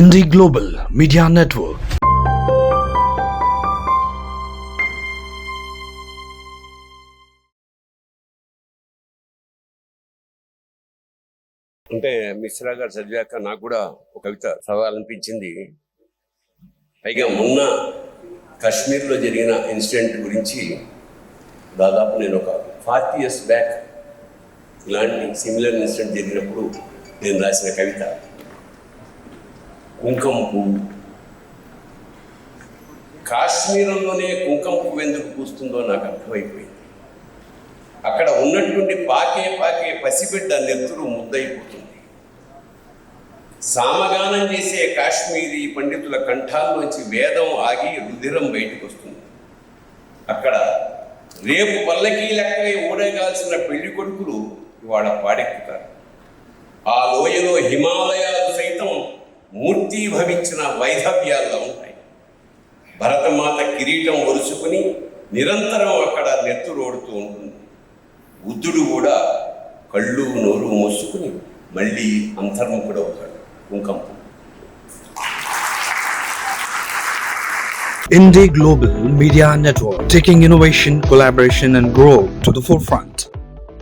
Indie Global Media Network. అంటే మిశ్రా గారు చదివాక నాకు కూడా ఒక కవిత చదవాలనిపించింది. పైగా మొన్న కాశ్మీర్లో జరిగిన ఇన్సిడెంట్ గురించి దాదాపు నేను ఒక 40 years బ్యాక్ ఇలాంటి సిమిలర్ ఇన్సిడెంట్ జరిగినప్పుడు నేను రాసిన కవిత కుంకుమ పువ్వు. కాశ్మీరంలోనే కుంకుమ పువ్వు ఎందుకు పూస్తుందో నాకు అర్థమైపోయింది. అక్కడ ఉన్నటువంటి పాకే పసిబిడ్డ నెత్తురు ముద్దయిపోతుంది. సామగానం చేసే కాశ్మీరీ పండితుల కంఠాల్లోంచి వేదం ఆగి రుధిరం బయటకు వస్తుంది. అక్కడ రేపు పల్లకీ లెక్క ఊరేగాల్సిన పెళ్లి కొడుకులు ఇవాళ పాడెక్కుతారు. ఆ లోయలో హిమాలయాలు సైతం మూర్తీభవించిన వైధవ్యాల్లో ఉంటాయి. భరతమాత కిరీటం ఒరుచుకుని నిరంతరం అక్కడ నెత్తురోడుతూ ఉంటుంది. బుద్ధుడు కూడా కళ్ళు నోరు మూసుకుని మళ్ళీ అంతర్ముఖుడవుతాడు. కుంకుమ. Indie Global Media Network, taking innovation, collaboration and growth to the forefront.